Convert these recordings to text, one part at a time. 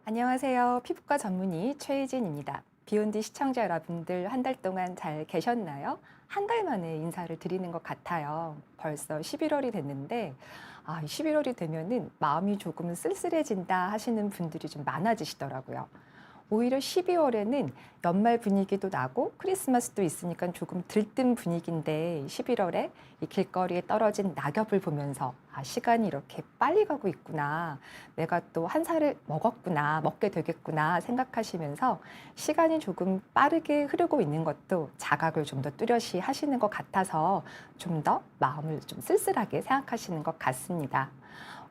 안녕하세요. 피부과 전문의 최희진입니다. 비욘디 시청자 여러분들 한 달 동안 잘 계셨나요? 한 달 만에 인사를 드리는 것 같아요. 벌써 11월이 됐는데 11월이 되면은 마음이 조금 쓸쓸해진다 하시는 분들이 좀 많아지시더라고요. 오히려 12월에는 연말 분위기도 나고 크리스마스도 있으니까 조금 들뜬 분위기인데 11월에 이 길거리에 떨어진 낙엽을 보면서 시간이 이렇게 빨리 가고 있구나. 내가 또 한 살을 먹었구나, 먹게 되겠구나 생각하시면서 시간이 조금 빠르게 흐르고 있는 것도 자각을 좀 더 뚜렷이 하시는 것 같아서 좀 더 마음을 좀 쓸쓸하게 생각하시는 것 같습니다.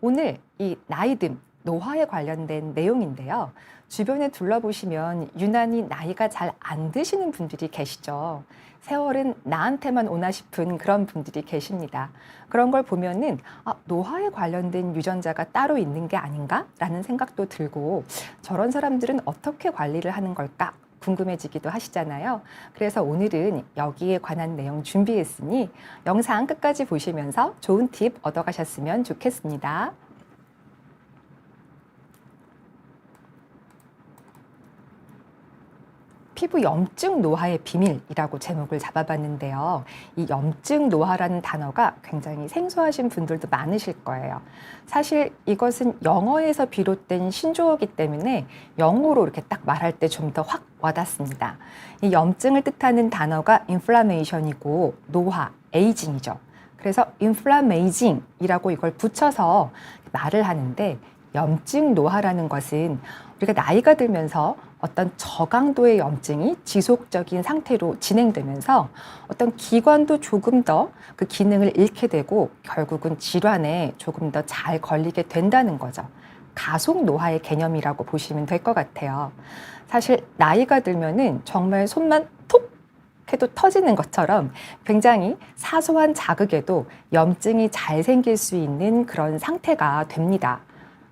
오늘 이 나이듦, 노화에 관련된 내용인데요. 주변에 둘러보시면 유난히 나이가 잘 안 드시는 분들이 계시죠. 세월은 나한테만 오나 싶은 그런 분들이 계십니다. 그런 걸 보면은 노화에 관련된 유전자가 따로 있는 게 아닌가? 라는 생각도 들고 저런 사람들은 어떻게 관리를 하는 걸까? 궁금해지기도 하시잖아요. 그래서 오늘은 여기에 관한 내용 준비했으니 영상 끝까지 보시면서 좋은 팁 얻어가셨으면 좋겠습니다. 피부 염증 노화의 비밀이라고 제목을 잡아봤는데요. 이 염증 노화라는 단어가 굉장히 생소하신 분들도 많으실 거예요. 사실 이것은 영어에서 비롯된 신조어이기 때문에 영어로 이렇게 딱 말할 때 좀 더 확 와닿습니다. 이 염증을 뜻하는 단어가 inflammation이고 노화, 에이징이죠. 그래서 inflammaging이라고 이걸 붙여서 말을 하는데 염증 노화라는 것은 우리가 나이가 들면서 어떤 저강도의 염증이 지속적인 상태로 진행되면서 어떤 기관도 조금 더 그 기능을 잃게 되고 결국은 질환에 조금 더 잘 걸리게 된다는 거죠. 가속 노화의 개념이라고 보시면 될 것 같아요. 사실 나이가 들면은 정말 손만 톡 해도 터지는 것처럼 굉장히 사소한 자극에도 염증이 잘 생길 수 있는 그런 상태가 됩니다.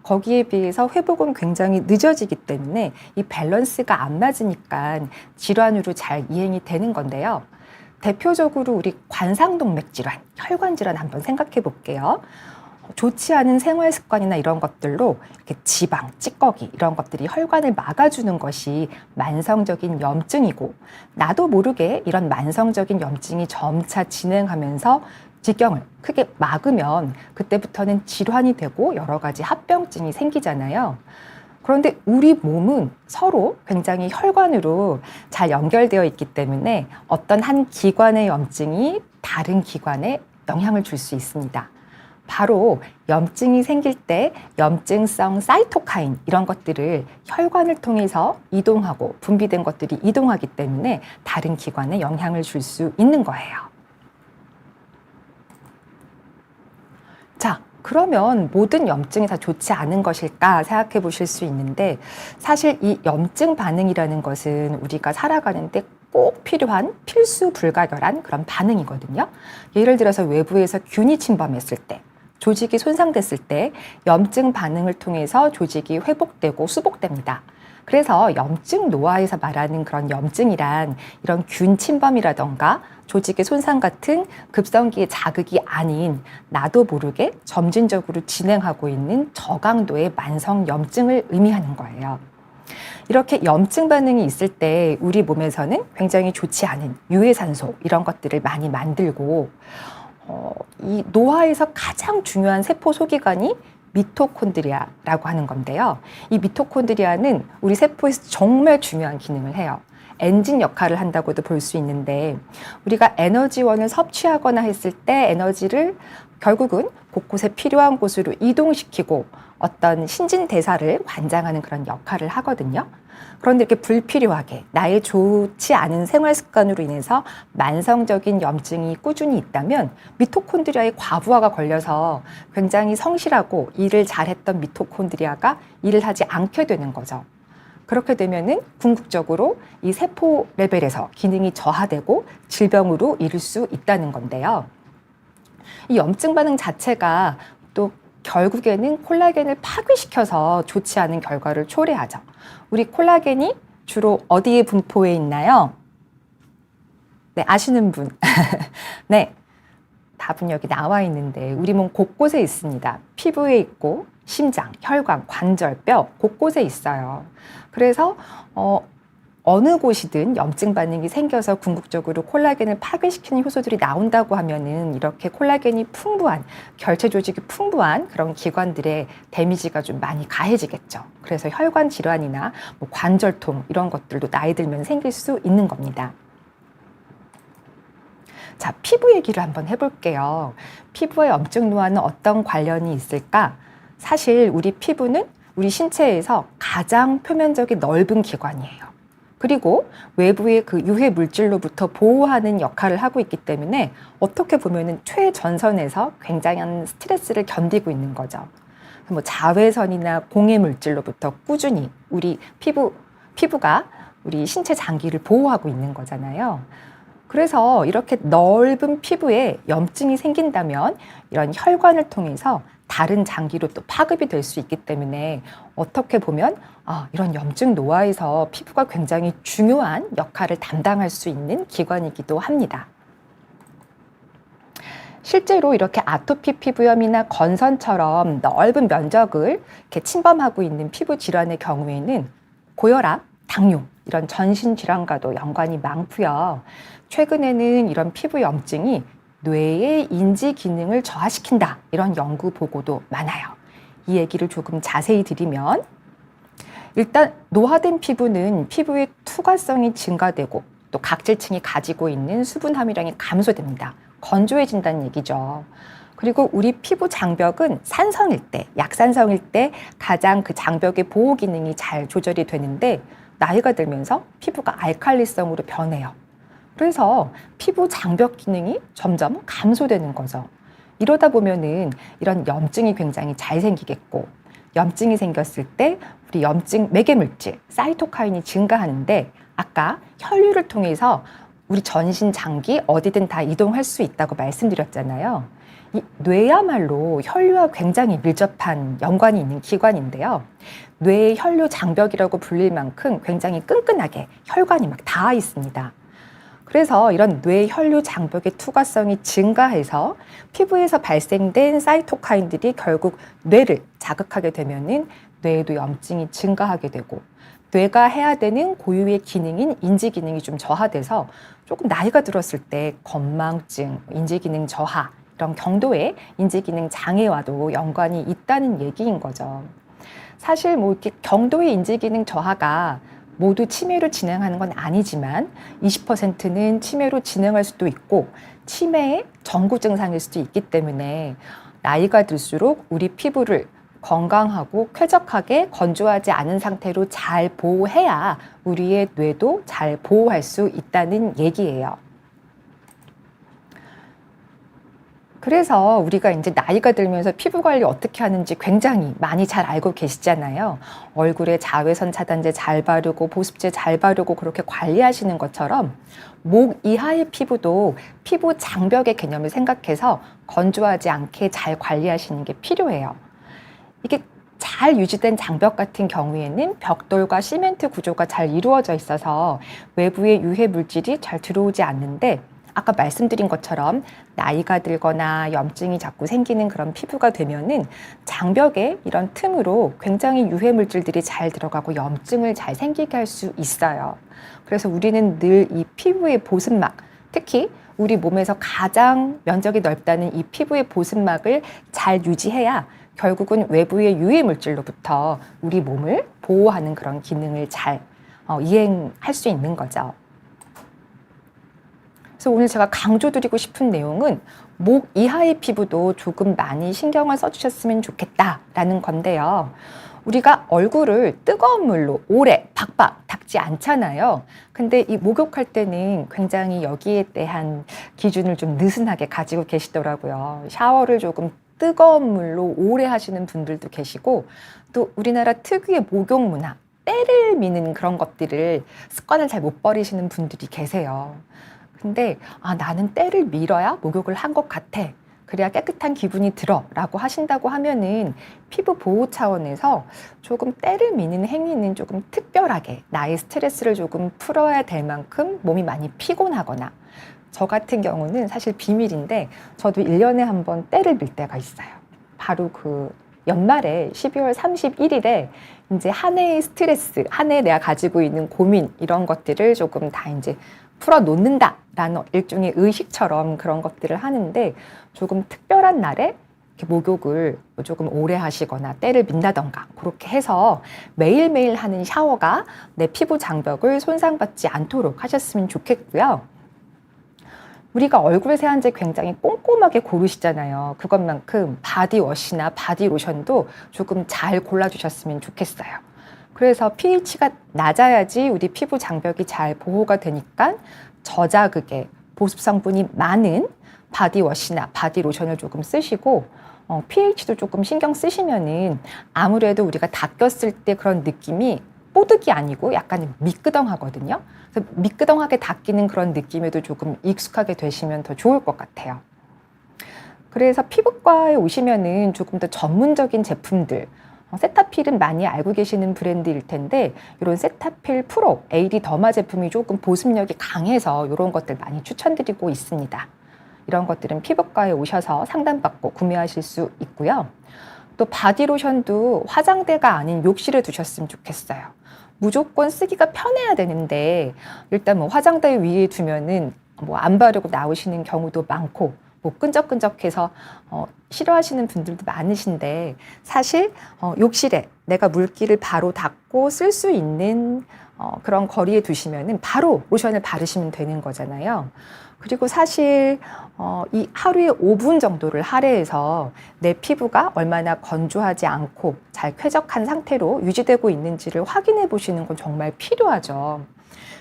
거기에 비해서 회복은 굉장히 늦어지기 때문에 이 밸런스가 안 맞으니까 질환으로 잘 이행이 되는 건데요. 대표적으로 우리 관상동맥 질환, 혈관 질환 한번 생각해 볼게요. 좋지 않은 생활 습관이나 이런 것들로 이렇게 지방, 찌꺼기 이런 것들이 혈관을 막아주는 것이 만성적인 염증이고 나도 모르게 이런 만성적인 염증이 점차 진행하면서 지경을 크게 막으면 그때부터는 질환이 되고 여러 가지 합병증이 생기잖아요. 그런데 우리 몸은 서로 굉장히 혈관으로 잘 연결되어 있기 때문에 어떤 한 기관의 염증이 다른 기관에 영향을 줄 수 있습니다. 바로 염증이 생길 때 염증성 사이토카인 이런 것들을 혈관을 통해서 이동하고 분비된 것들이 이동하기 때문에 다른 기관에 영향을 줄 수 있는 거예요. 자, 그러면 모든 염증이 다 좋지 않은 것일까 생각해 보실 수 있는데 사실 이 염증 반응이라는 것은 우리가 살아가는데 꼭 필요한 필수 불가결한 그런 반응이거든요. 예를 들어서 외부에서 균이 침범했을 때, 조직이 손상됐을 때 염증 반응을 통해서 조직이 회복되고 수복됩니다. 그래서 염증 노화에서 말하는 그런 염증이란 이런 균 침범이라던가 조직의 손상 같은 급성기의 자극이 아닌 나도 모르게 점진적으로 진행하고 있는 저강도의 만성 염증을 의미하는 거예요. 이렇게 염증 반응이 있을 때 우리 몸에서는 굉장히 좋지 않은 유해산소 이런 것들을 많이 만들고 이 노화에서 가장 중요한 세포 소기관이 미토콘드리아라고 하는 건데요. 이 미토콘드리아는 우리 세포에서 정말 중요한 기능을 해요. 엔진 역할을 한다고도 볼 수 있는데 우리가 에너지원을 섭취하거나 했을 때 에너지를 결국은 곳곳에 필요한 곳으로 이동시키고 어떤 신진대사를 관장하는 그런 역할을 하거든요. 그런데 이렇게 불필요하게 나의 좋지 않은 생활 습관으로 인해서 만성적인 염증이 꾸준히 있다면 미토콘드리아의 과부하가 걸려서 굉장히 성실하고 일을 잘했던 미토콘드리아가 일을 하지 않게 되는 거죠. 그렇게 되면은 궁극적으로 이 세포 레벨에서 기능이 저하되고 질병으로 이를 수 있다는 건데요. 이 염증 반응 자체가 또 결국에는 콜라겐을 파괴시켜서 좋지 않은 결과를 초래하죠. 우리 콜라겐이 주로 어디에 분포해 있나요? 네, 아시는 분. 네, 답은 여기 나와 있는데 우리 몸 곳곳에 있습니다. 피부에 있고 심장, 혈관, 관절, 뼈 곳곳에 있어요. 그래서 어느 곳이든 염증 반응이 생겨서 궁극적으로 콜라겐을 파괴시키는 효소들이 나온다고 하면은 이렇게 콜라겐이 풍부한, 결체 조직이 풍부한 그런 기관들의 데미지가 좀 많이 가해지겠죠. 그래서 혈관 질환이나 뭐 관절통 이런 것들도 나이 들면 생길 수 있는 겁니다. 자, 피부 얘기를 한번 해볼게요. 피부와 염증 노화는 어떤 관련이 있을까? 사실 우리 피부는 우리 신체에서 가장 표면적이 넓은 기관이에요. 그리고 외부의 그 유해 물질로부터 보호하는 역할을 하고 있기 때문에 어떻게 보면은 최전선에서 굉장한 스트레스를 견디고 있는 거죠. 뭐 자외선이나 공해 물질로부터 꾸준히 우리 피부가 우리 신체 장기를 보호하고 있는 거잖아요. 그래서 이렇게 넓은 피부에 염증이 생긴다면 이런 혈관을 통해서 다른 장기로 또 파급이 될 수 있기 때문에 어떻게 보면 이런 염증 노화에서 피부가 굉장히 중요한 역할을 담당할 수 있는 기관이기도 합니다. 실제로 이렇게 아토피 피부염이나 건선처럼 넓은 면적을 이렇게 침범하고 있는 피부 질환의 경우에는 고혈압, 당뇨 이런 전신 질환과도 연관이 많고요. 최근에는 이런 피부 염증이 뇌의 인지 기능을 저하시킨다 이런 연구 보고도 많아요. 이 얘기를 조금 자세히 드리면 일단 노화된 피부는 피부의 투과성이 증가되고 또 각질층이 가지고 있는 수분 함유량이 감소됩니다. 건조해진다는 얘기죠. 그리고 우리 피부 장벽은 산성일 때, 약산성일 때 가장 그 장벽의 보호 기능이 잘 조절이 되는데 나이가 들면서 피부가 알칼리성으로 변해요. 그래서 피부 장벽 기능이 점점 감소되는 거죠. 이러다 보면은 이런 염증이 굉장히 잘 생기겠고, 염증이 생겼을 때 우리 염증 매개 물질 사이토카인이 증가하는데 아까 혈류를 통해서 우리 전신 장기 어디든 다 이동할 수 있다고 말씀드렸잖아요. 이 뇌야말로 혈류와 굉장히 밀접한 연관이 있는 기관인데요. 뇌의 혈류 장벽이라고 불릴 만큼 굉장히 끈끈하게 혈관이 막 닿아 있습니다. 그래서 이런 뇌 혈류 장벽의 투과성이 증가해서 피부에서 발생된 사이토카인들이 결국 뇌를 자극하게 되면은 뇌에도 염증이 증가하게 되고 뇌가 해야 되는 고유의 기능인 인지 기능이 좀 저하돼서 조금 나이가 들었을 때 건망증, 인지 기능 저하 이런 경도의 인지 기능 장애와도 연관이 있다는 얘기인 거죠. 사실 뭐 이렇게 경도의 인지 기능 저하가 모두 치매로 진행하는 건 아니지만 20%는 치매로 진행할 수도 있고 치매의 전구 증상일 수도 있기 때문에 나이가 들수록 우리 피부를 건강하고 쾌적하게 건조하지 않은 상태로 잘 보호해야 우리의 뇌도 잘 보호할 수 있다는 얘기예요. 그래서 우리가 이제 나이가 들면서 피부 관리 어떻게 하는지 굉장히 많이 잘 알고 계시잖아요. 얼굴에 자외선 차단제 잘 바르고 보습제 잘 바르고 그렇게 관리하시는 것처럼 목 이하의 피부도 피부 장벽의 개념을 생각해서 건조하지 않게 잘 관리하시는 게 필요해요. 이게 잘 유지된 장벽 같은 경우에는 벽돌과 시멘트 구조가 잘 이루어져 있어서 외부의 유해 물질이 잘 들어오지 않는데 아까 말씀드린 것처럼 나이가 들거나 염증이 자꾸 생기는 그런 피부가 되면은 장벽에 이런 틈으로 굉장히 유해 물질들이 잘 들어가고 염증을 잘 생기게 할 수 있어요. 그래서 우리는 늘 이 피부의 보습막, 특히 우리 몸에서 가장 면적이 넓다는 이 피부의 보습막을 잘 유지해야 결국은 외부의 유해 물질로부터 우리 몸을 보호하는 그런 기능을 잘 이행할 수 있는 거죠. 그래서 오늘 제가 강조드리고 싶은 내용은 목 이하의 피부도 조금 많이 신경을 써주셨으면 좋겠다라는 건데요. 우리가 얼굴을 뜨거운 물로 오래 박박 닦지 않잖아요. 근데 이 목욕할 때는 굉장히 여기에 대한 기준을 좀 느슨하게 가지고 계시더라고요. 샤워를 조금 뜨거운 물로 오래 하시는 분들도 계시고 또 우리나라 특유의 목욕 문화, 때를 미는 그런 것들을 습관을 잘 못 버리시는 분들이 계세요. 근데 나는 때를 밀어야 목욕을 한 것 같아. 그래야 깨끗한 기분이 들어 라고 하신다고 하면은 피부 보호 차원에서 조금 때를 미는 행위는 조금 특별하게 나의 스트레스를 조금 풀어야 될 만큼 몸이 많이 피곤하거나 저 같은 경우는 사실 비밀인데 저도 1년에 한 번 때를 밀 때가 있어요. 바로 그 연말에 12월 31일에 이제 한 해의 스트레스, 한 해 내가 가지고 있는 고민 이런 것들을 조금 다 이제 풀어놓는다라는 일종의 의식처럼 그런 것들을 하는데 조금 특별한 날에 이렇게 목욕을 조금 오래 하시거나 때를 민다던가 그렇게 해서 매일매일 하는 샤워가 내 피부 장벽을 손상받지 않도록 하셨으면 좋겠고요. 우리가 얼굴 세안제 굉장히 꼼꼼하게 고르시잖아요. 그것만큼 바디워시나 바디로션도 조금 잘 골라주셨으면 좋겠어요. 그래서 pH가 낮아야지 우리 피부 장벽이 잘 보호가 되니까 저자극에 보습 성분이 많은 바디워시나 바디로션을 조금 쓰시고 pH도 조금 신경 쓰시면은 아무래도 우리가 닦였을 때 그런 느낌이 뽀득이 아니고 약간 미끄덩하거든요. 그래서 미끄덩하게 닦이는 그런 느낌에도 조금 익숙하게 되시면 더 좋을 것 같아요. 그래서 피부과에 오시면은 조금 더 전문적인 제품들, 세타필은 많이 알고 계시는 브랜드일 텐데 이런 세타필 프로 AD 더마 제품이 조금 보습력이 강해서 이런 것들 많이 추천드리고 있습니다. 이런 것들은 피부과에 오셔서 상담받고 구매하실 수 있고요. 또 바디로션도 화장대가 아닌 욕실에 두셨으면 좋겠어요. 무조건 쓰기가 편해야 되는데 일단 뭐 화장대 위에 두면은 뭐 안 바르고 나오시는 경우도 많고 뭐 끈적끈적해서 싫어하시는 분들도 많으신데 사실 욕실에 내가 물기를 바로 닦고 쓸 수 있는 그런 거리에 두시면은 바로 로션을 바르시면 되는 거잖아요. 그리고 사실 이 하루에 5분 정도를 할애해서 내 피부가 얼마나 건조하지 않고 잘 쾌적한 상태로 유지되고 있는지를 확인해 보시는 건 정말 필요하죠.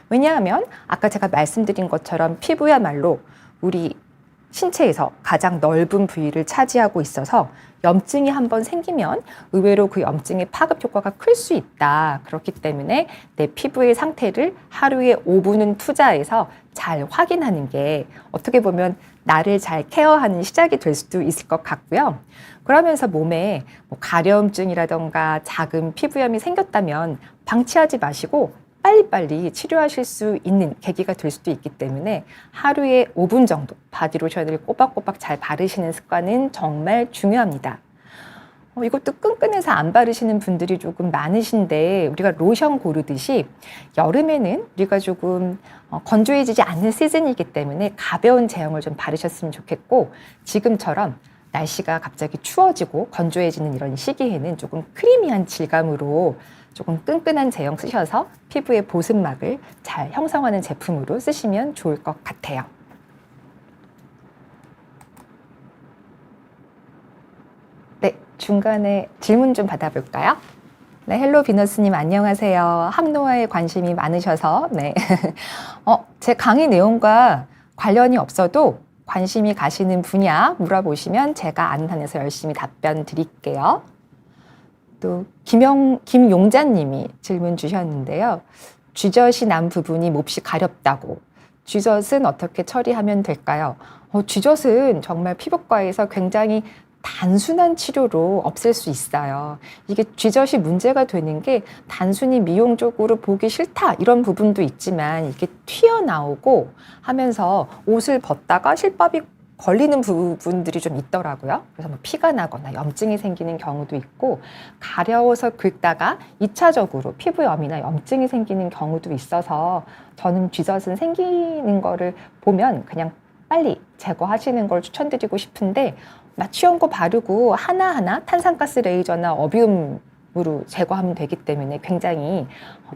왜냐하면 아까 제가 말씀드린 것처럼 피부야말로 우리 신체에서 가장 넓은 부위를 차지하고 있어서 염증이 한번 생기면 의외로 그 염증의 파급 효과가 클 수 있다. 그렇기 때문에 내 피부의 상태를 하루에 5분은 투자해서 잘 확인하는 게 어떻게 보면 나를 잘 케어하는 시작이 될 수도 있을 것 같고요. 그러면서 몸에 뭐 가려움증이라던가 작은 피부염이 생겼다면 방치하지 마시고 빨리빨리 치료하실 수 있는 계기가 될 수도 있기 때문에 하루에 5분 정도 바디로션을 꼬박꼬박 잘 바르시는 습관은 정말 중요합니다. 이것도 끈끈해서 안 바르시는 분들이 조금 많으신데 우리가 로션 고르듯이 여름에는 우리가 조금 건조해지지 않는 시즌이기 때문에 가벼운 제형을 좀 바르셨으면 좋겠고 지금처럼 날씨가 갑자기 추워지고 건조해지는 이런 시기에는 조금 크리미한 질감으로 조금 끈끈한 제형 쓰셔서 피부의 보습막을 잘 형성하는 제품으로 쓰시면 좋을 것 같아요. 네, 중간에 질문 좀 받아볼까요? 네, 헬로 비너스님 안녕하세요. 항노화에 관심이 많으셔서 네, 제 강의 내용과 관련이 없어도 관심이 가시는 분야 물어보시면 제가 아는 한에서 열심히 답변 드릴게요. 또 김용자님이 질문 주셨는데요. 쥐젖이 난 부분이 몹시 가렵다고. 쥐젖은 어떻게 처리하면 될까요? 쥐젖은 정말 피부과에서 굉장히 단순한 치료로 없앨 수 있어요. 이게 쥐젖이 문제가 되는 게 단순히 미용적으로 보기 싫다 이런 부분도 있지만 이게 튀어나오고 하면서 옷을 벗다가 실밥이 걸리는 부분들이 좀 있더라고요. 그래서 뭐 피가 나거나 염증이 생기는 경우도 있고 가려워서 긁다가 2차적으로 피부염이나 염증이 생기는 경우도 있어서 저는 쥐젖은 생기는 거를 보면 그냥 빨리 제거하시는 걸 추천드리고 싶은데 마취연고 바르고 하나하나 탄산가스 레이저나 어비움으로 제거하면 되기 때문에 굉장히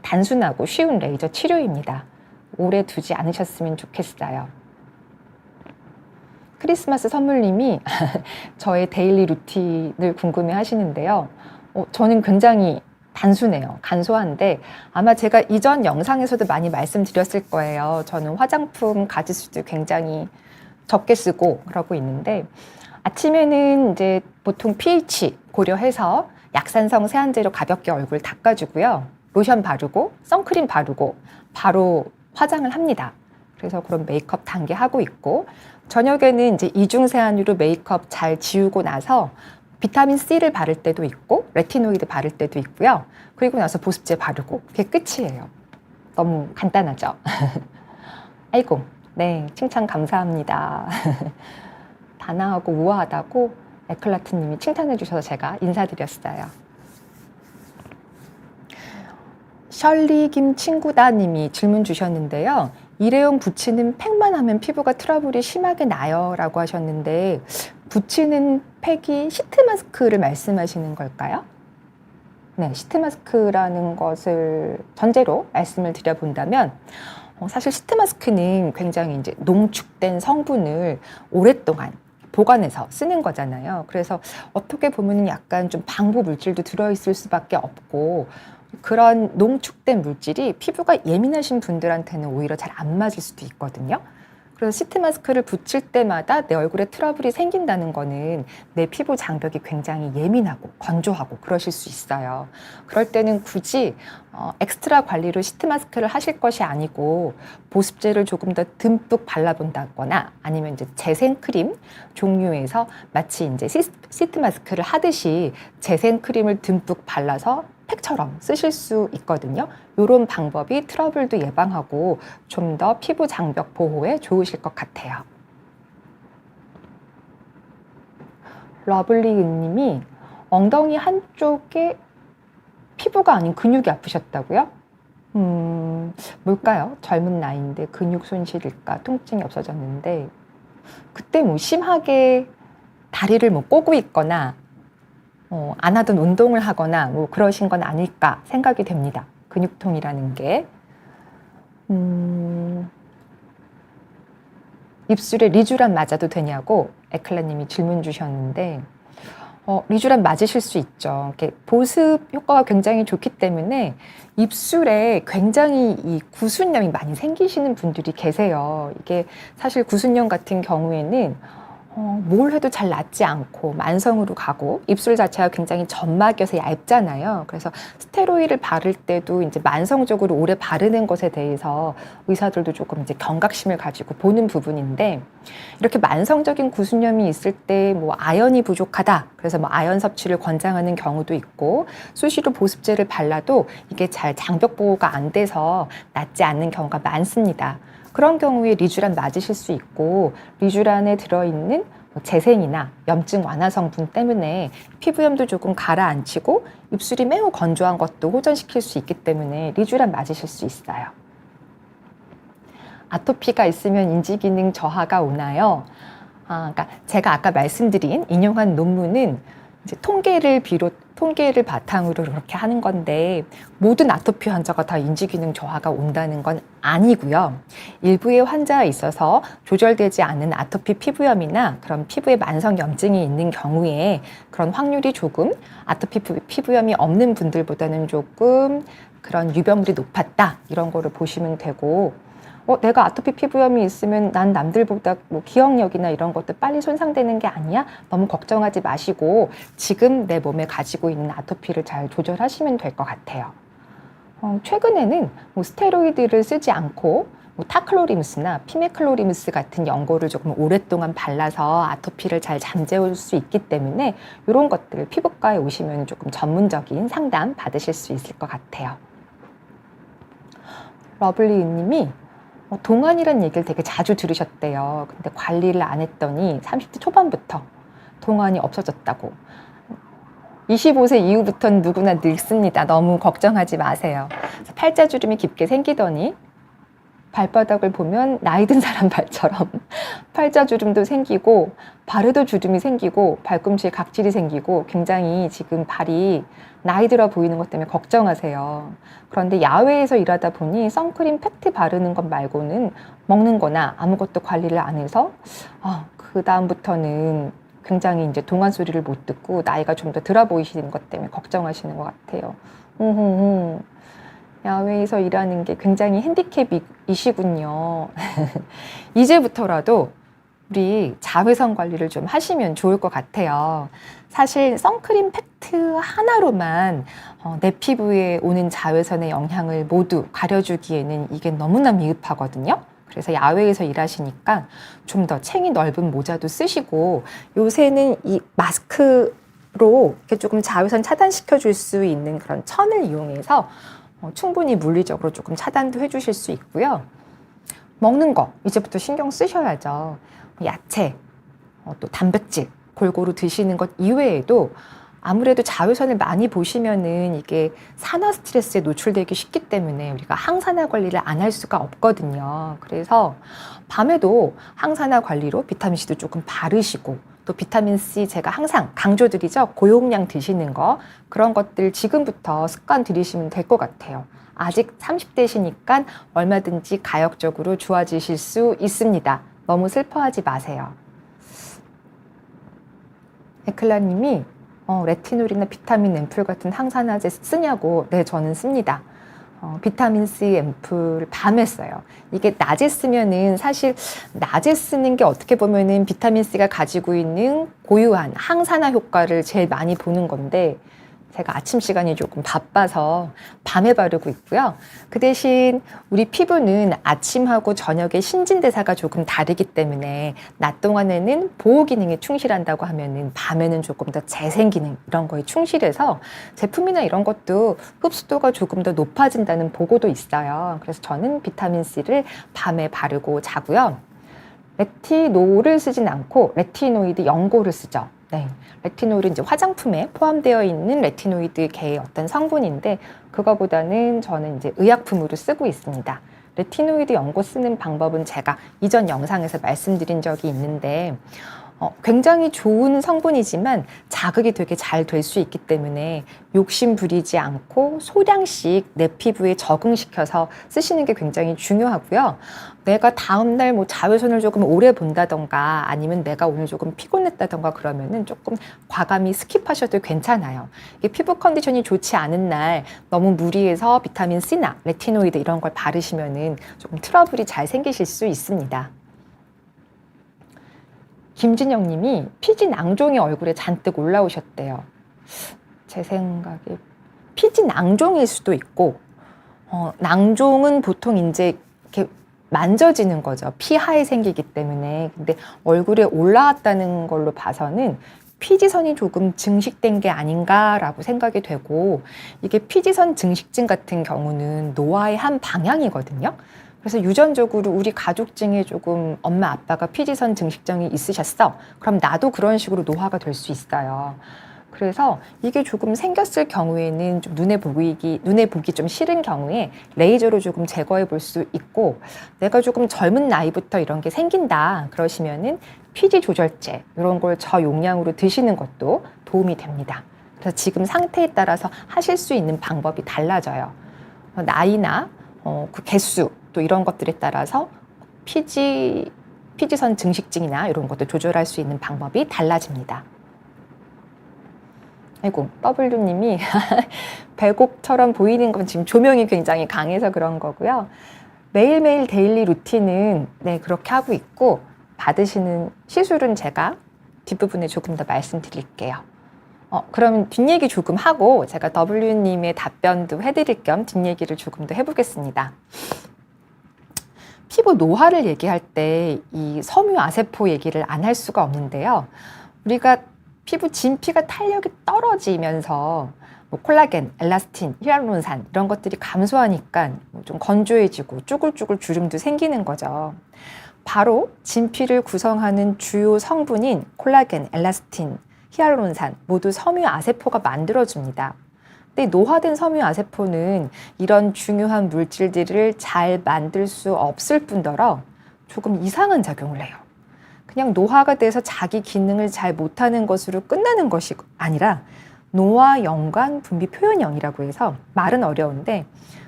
단순하고 쉬운 레이저 치료입니다. 오래 두지 않으셨으면 좋겠어요. 크리스마스 선물님이 저의 데일리 루틴을 궁금해 하시는데요. 저는 굉장히 단순해요. 간소한데 아마 제가 이전 영상에서도 많이 말씀드렸을 거예요. 저는 화장품 가짓수도 굉장히 적게 쓰고 그러고 있는데 아침에는 이제 보통 pH 고려해서 약산성 세안제로 가볍게 얼굴 닦아주고요. 로션 바르고 선크림 바르고 바로 화장을 합니다. 그래서 그런 메이크업 단계 하고 있고 저녁에는 이제 이중 세안으로 메이크업 잘 지우고 나서 비타민 C를 바를 때도 있고 레티노이드 바를 때도 있고요. 그리고 나서 보습제 바르고 그게 끝이에요. 너무 간단하죠? 아이고, 네, 칭찬 감사합니다. 단아하고 우아하다고 에클라트님이 칭찬해 주셔서 제가 인사드렸어요. 셜리 김 친구다님이 질문 주셨는데요. 일회용 붓치는 팩만 하면 피부가 트러블이 심하게 나요? 라고 하셨는데 붓치는 팩이 시트 마스크를 말씀하시는 걸까요? 네, 시트 마스크라는 것을 전제로 말씀을 드려본다면 사실 시트 마스크는 굉장히 이제 농축된 성분을 오랫동안 보관해서 쓰는 거잖아요. 그래서 어떻게 보면 약간 좀 방부 물질도 들어있을 수밖에 없고 그런 농축된 물질이 피부가 예민하신 분들한테는 오히려 잘 안 맞을 수도 있거든요. 그래서 시트 마스크를 붙일 때마다 내 얼굴에 트러블이 생긴다는 거는 내 피부 장벽이 굉장히 예민하고 건조하고 그러실 수 있어요. 그럴 때는 굳이 엑스트라 관리로 시트 마스크를 하실 것이 아니고 보습제를 조금 더 듬뿍 발라본다거나 아니면 이제 재생크림 종류에서 마치 이제 시트 마스크를 하듯이 재생크림을 듬뿍 발라서 팩처럼 쓰실 수 있거든요. 이런 방법이 트러블도 예방하고 좀 더 피부 장벽 보호에 좋으실 것 같아요. 러블리은님이 엉덩이 한쪽에 피부가 아닌 근육이 아프셨다고요? 뭘까요? 젊은 나이인데 근육 손실일까? 통증이 없어졌는데 그때 뭐 심하게 다리를 뭐 꼬고 있거나 안 하던 운동을 하거나 뭐 그러신 건 아닐까 생각이 됩니다. 근육통이라는 게. 입술에 리쥬란 맞아도 되냐고 에클라님이 질문 주셨는데 리쥬란 맞으실 수 있죠. 이렇게 보습 효과가 굉장히 좋기 때문에 입술에 굉장히 이 구순염이 많이 생기시는 분들이 계세요. 이게 사실 구순염 같은 경우에는 뭘 해도 잘 낫지 않고 만성으로 가고 입술 자체가 굉장히 점막이어서 얇잖아요. 그래서 스테로이드를 바를 때도 이제 만성적으로 오래 바르는 것에 대해서 의사들도 조금 이제 경각심을 가지고 보는 부분인데 이렇게 만성적인 구순염이 있을 때 뭐 아연이 부족하다. 그래서 뭐 아연 섭취를 권장하는 경우도 있고 수시로 보습제를 발라도 이게 잘 장벽 보호가 안 돼서 낫지 않는 경우가 많습니다. 그런 경우에 리쥬란 맞으실 수 있고 리쥬란에 들어있는 재생이나 염증 완화 성분 때문에 피부염도 조금 가라앉히고 입술이 매우 건조한 것도 호전시킬 수 있기 때문에 리쥬란 맞으실 수 있어요. 아토피가 있으면 인지기능 저하가 오나요? 그러니까 제가 아까 말씀드린 인용한 논문은 이제 통계를 바탕으로 그렇게 하는 건데 모든 아토피 환자가 다 인지기능 저하가 온다는 건 아니고요. 일부의 환자에 있어서 조절되지 않는 아토피 피부염이나 그런 피부에 만성 염증이 있는 경우에 그런 확률이 조금 아토피 피부염이 없는 분들보다는 조금 그런 유병률이 높았다 이런 거를 보시면 되고 내가 아토피 피부염이 있으면 난 남들보다 뭐 기억력이나 이런 것도 빨리 손상되는 게 아니야? 너무 걱정하지 마시고 지금 내 몸에 가지고 있는 아토피를 잘 조절하시면 될 것 같아요. 최근에는 뭐 스테로이드를 쓰지 않고 뭐 타클로리무스나 피메클로리무스 같은 연고를 조금 오랫동안 발라서 아토피를 잘 잠재울 수 있기 때문에 이런 것들 피부과에 오시면 조금 전문적인 상담 받으실 수 있을 것 같아요. 러블리님이 동안이란 얘기를 되게 자주 들으셨대요. 근데 관리를 안 했더니 30대 초반부터 동안이 없어졌다고. 25세 이후부터는 누구나 늙습니다. 너무 걱정하지 마세요. 팔자주름이 깊게 생기더니 발바닥을 보면 나이 든 사람 발처럼 팔자주름도 생기고 발에도 주름이 생기고 발꿈치에 각질이 생기고 굉장히 지금 발이 나이 들어 보이는 것 때문에 걱정하세요. 그런데 야외에서 일하다 보니 선크림 팩트 바르는 것 말고는 먹는 거나 아무것도 관리를 안 해서 그 다음부터는 굉장히 이제 동안 소리를 못 듣고 나이가 좀 더 들어 보이시는 것 때문에 걱정하시는 것 같아요. 야외에서 일하는 게 굉장히 핸디캡이시군요. 이제부터라도 우리 자외선 관리를 좀 하시면 좋을 것 같아요. 사실 선크림 팩트 하나로만 내 피부에 오는 자외선의 영향을 모두 가려주기에는 이게 너무나 미흡하거든요. 그래서 야외에서 일하시니까 좀 더 챙이 넓은 모자도 쓰시고 요새는 이 마스크로 이렇게 조금 자외선 차단시켜 줄 수 있는 그런 천을 이용해서 충분히 물리적으로 조금 차단도 해주실 수 있고요. 먹는 거 이제부터 신경 쓰셔야죠. 야채, 또 단백질 골고루 드시는 것 이외에도 아무래도 자외선을 많이 보시면은 이게 산화 스트레스에 노출되기 쉽기 때문에 우리가 항산화 관리를 안 할 수가 없거든요. 그래서 밤에도 항산화 관리로 비타민C도 조금 바르시고, 또 비타민C 제가 항상 강조드리죠. 고용량 드시는 거, 그런 것들 지금부터 습관 들이시면 될 것 같아요. 아직 30대시니까 얼마든지 가역적으로 좋아지실 수 있습니다. 너무 슬퍼하지 마세요. 에클라님이 레티놀이나 비타민 앰플 같은 항산화제 쓰냐고. 네, 저는 씁니다. 비타민C 앰플 밤에 써요. 이게 낮에 쓰면은 사실 낮에 쓰는 게 어떻게 보면은 비타민C가 가지고 있는 고유한 항산화 효과를 제일 많이 보는 건데, 제가 아침 시간이 조금 바빠서 밤에 바르고 있고요. 그 대신 우리 피부는 아침하고 저녁에 신진대사가 조금 다르기 때문에 낮 동안에는 보호 기능에 충실한다고 하면은 밤에는 조금 더 재생 기능 이런 거에 충실해서 제품이나 이런 것도 흡수도가 조금 더 높아진다는 보고도 있어요. 그래서 저는 비타민C를 밤에 바르고 자고요. 레티놀을 쓰진 않고 레티노이드 연고를 쓰죠. 네, 레티놀은 이제 화장품에 포함되어 있는 레티노이드 계의 어떤 성분인데, 그거보다는 저는 이제 의약품으로 쓰고 있습니다. 레티노이드 연고 쓰는 방법은 제가 이전 영상에서 말씀드린 적이 있는데, 굉장히 좋은 성분이지만 자극이 되게 잘 될 수 있기 때문에 욕심 부리지 않고 소량씩 내 피부에 적응시켜서 쓰시는 게 굉장히 중요하고요. 내가 다음날 뭐 자외선을 조금 오래 본다던가 아니면 내가 오늘 조금 피곤했다던가 그러면은 조금 과감히 스킵하셔도 괜찮아요. 이게 피부 컨디션이 좋지 않은 날 너무 무리해서 비타민 C나 레티노이드 이런 걸 바르시면은 조금 트러블이 잘 생기실 수 있습니다. 김진영 님이 피지 낭종이 얼굴에 잔뜩 올라오셨대요. 제 생각에 피지 낭종일 수도 있고, 낭종은 보통 이제 이렇게 만져지는 거죠. 피하에 생기기 때문에. 근데 얼굴에 올라왔다는 걸로 봐서는 피지선이 조금 증식된 게 아닌가라고 생각이 되고, 이게 피지선 증식증 같은 경우는 노화의 한 방향이거든요. 그래서 유전적으로 우리 가족 중에 조금 엄마 아빠가 피지선 증식증이 있으셨어. 그럼 나도 그런 식으로 노화가 될 수 있어요. 그래서 이게 조금 생겼을 경우에는 좀 눈에 보기 좀 싫은 경우에 레이저로 조금 제거해 볼 수 있고, 내가 조금 젊은 나이부터 이런 게 생긴다 그러시면은 피지 조절제 이런 걸 저용량으로 드시는 것도 도움이 됩니다. 그래서 지금 상태에 따라서 하실 수 있는 방법이 달라져요. 나이나 그 개수 또 이런 것들에 따라서 피지선 증식증이나 이런 것도 조절할 수 있는 방법이 달라집니다. 아이고, W님이 배곡처럼 보이는 건 지금 조명이 굉장히 강해서 그런 거고요. 매일매일 데일리 루틴은 네, 그렇게 하고 있고, 받으시는 시술은 제가 뒷부분에 조금 더 말씀드릴게요. 그럼 뒷얘기 조금 하고 제가 W님의 답변도 해드릴 겸 뒷얘기를 조금 더 해보겠습니다. 피부 노화를 얘기할 때 이 섬유아세포 얘기를 안 할 수가 없는데요. 우리가 피부 진피가 탄력이 떨어지면서 뭐 콜라겐, 엘라스틴, 히알루론산 이런 것들이 감소하니까 좀 건조해지고 쭈글쭈글 주름도 생기는 거죠. 바로 진피를 구성하는 주요 성분인 콜라겐, 엘라스틴, 히알루론산 모두 섬유아세포가 만들어줍니다. 근데 노화된 섬유아세포는 이런 중요한 물질들을 잘 만들 수 없을 뿐더러 조금 이상한 작용을 해요. 그냥 노화가 돼서 자기 기능을 잘 못하는 것으로 끝나는 것이 아니라 노화 연관 분비 표현형이라고 해서 말은 어려운데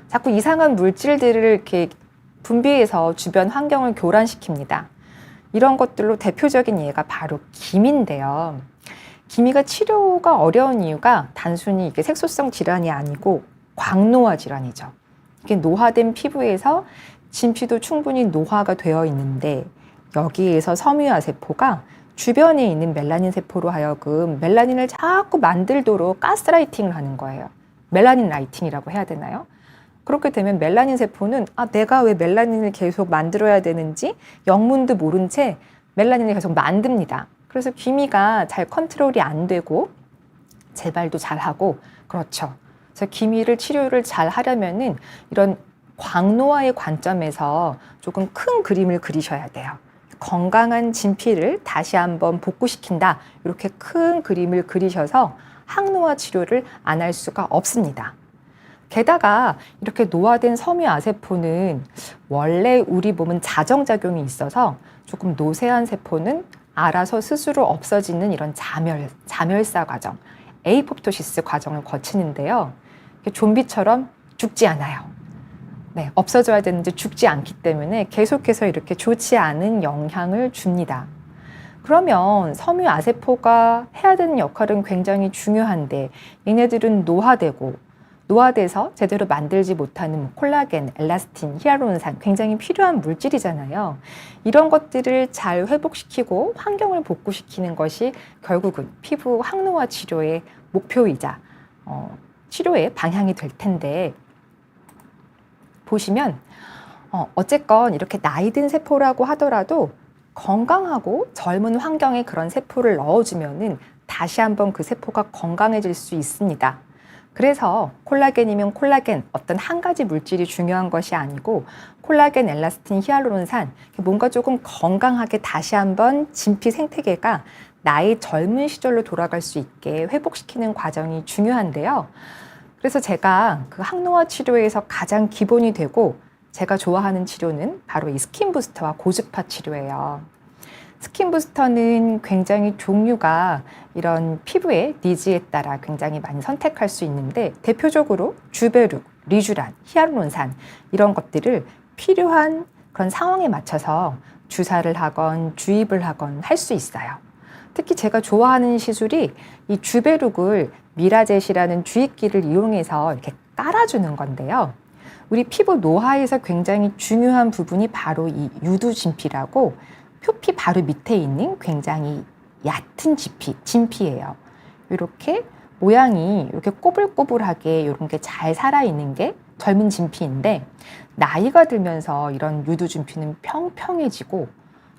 자꾸 이상한 물질들을 이렇게 분비해서 주변 환경을 교란시킵니다. 이런 것들로 대표적인 예가 바로 기미인데요. 기미가 치료가 어려운 이유가 단순히 이게 색소성 질환이 아니고 광노화 질환이죠. 이게 노화된 피부에서 진피도 충분히 노화가 되어 있는데 여기에서 섬유아세포가 주변에 있는 멜라닌 세포로 하여금 멜라닌을 자꾸 만들도록 가스라이팅을 하는 거예요. 멜라닌 라이팅이라고 해야 되나요? 그렇게 되면 멜라닌 세포는 내가 왜 멜라닌을 계속 만들어야 되는지 영문도 모른 채 멜라닌을 계속 만듭니다. 그래서 기미가 잘 컨트롤이 안 되고 재발도 잘하고 그렇죠. 그래서 기미를 치료를 잘 하려면은 이런 광노화의 관점에서 조금 큰 그림을 그리셔야 돼요. 건강한 진피를 다시 한번 복구시킨다. 이렇게 큰 그림을 그리셔서 항노화 치료를 안 할 수가 없습니다. 게다가 이렇게 노화된 섬유아세포는 원래 우리 몸은 자정작용이 있어서 조금 노쇠한 세포는 알아서 스스로 없어지는 이런 자멸사 과정, 에이포프토시스 과정을 거치는데요. 좀비처럼 죽지 않아요. 네, 없어져야 되는데 죽지 않기 때문에 계속해서 이렇게 좋지 않은 영향을 줍니다. 그러면 섬유아세포가 해야 되는 역할은 굉장히 중요한데 얘네들은 노화돼서 제대로 만들지 못하는 콜라겐, 엘라스틴, 히알루론산 굉장히 필요한 물질이잖아요. 이런 것들을 잘 회복시키고 환경을 복구시키는 것이 결국은 피부 항노화 치료의 목표이자 치료의 방향이 될 텐데 보시면 어쨌건 이렇게 나이 든 세포라고 하더라도 건강하고 젊은 환경에 그런 세포를 넣어주면은 다시 한번 그 세포가 건강해질 수 있습니다. 그래서 콜라겐이면 콜라겐 어떤 한 가지 물질이 중요한 것이 아니고 콜라겐, 엘라스틴, 히알루론산 뭔가 조금 건강하게 다시 한번 진피 생태계가 나의 젊은 시절로 돌아갈 수 있게 회복시키는 과정이 중요한데요. 그래서 제가 그 항노화 치료에서 가장 기본이 되고 제가 좋아하는 치료는 바로 이 스킨 부스터와 고주파 치료예요. 스킨 부스터는 굉장히 종류가 이런 피부의 니즈에 따라 굉장히 많이 선택할 수 있는데 대표적으로 주베룩, 리쥬란, 히알루론산 이런 것들을 필요한 그런 상황에 맞춰서 주사를 하건 주입을 하건 할 수 있어요. 특히 제가 좋아하는 시술이 이 주베룩을 미라젯이라는 주입기를 이용해서 이렇게 깔아주는 건데요. 우리 피부 노화에서 굉장히 중요한 부분이 바로 이 유두진피라고 표피 바로 밑에 있는 굉장히 얕은 진피예요. 이렇게 모양이 이렇게 꼬불꼬불하게 이런 게 잘 살아있는 게 젊은 진피인데 나이가 들면서 이런 유두진피는 평평해지고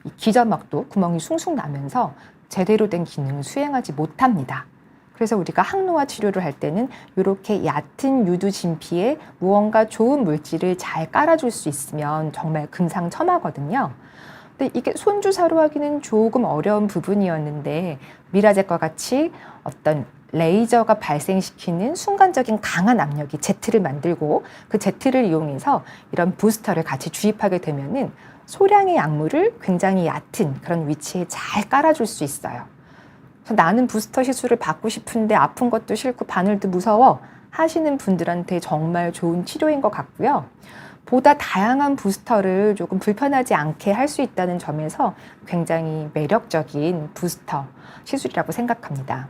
이 기저막도 구멍이 숭숭 나면서 제대로 된 기능을 수행하지 못합니다. 그래서 우리가 항노화 치료를 할 때는 이렇게 얕은 유두 진피에 무언가 좋은 물질을 잘 깔아줄 수 있으면 정말 금상첨화거든요. 근데 이게 손주사로 하기는 조금 어려운 부분이었는데 미라젯과 같이 어떤 레이저가 발생시키는 순간적인 강한 압력이 제트를 만들고 그 제트를 이용해서 이런 부스터를 같이 주입하게 되면은 소량의 약물을 굉장히 얕은 그런 위치에 잘 깔아줄 수 있어요. 그래서 나는 부스터 시술을 받고 싶은데 아픈 것도 싫고 바늘도 무서워 하시는 분들한테 정말 좋은 치료인 것 같고요. 보다 다양한 부스터를 조금 불편하지 않게 할 수 있다는 점에서 굉장히 매력적인 부스터 시술이라고 생각합니다.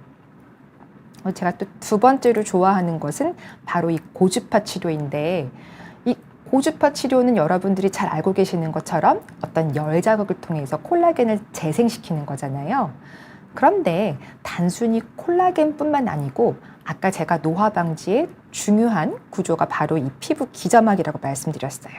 제가 또 두 번째로 좋아하는 것은 바로 이 고주파 치료인데 이 고주파 치료는 여러분들이 잘 알고 계시는 것처럼 어떤 열 자극을 통해서 콜라겐을 재생시키는 거잖아요. 그런데 단순히 콜라겐뿐만 아니고 아까 제가 노화 방지에 중요한 구조가 바로 이 피부 기저막이라고 말씀드렸어요.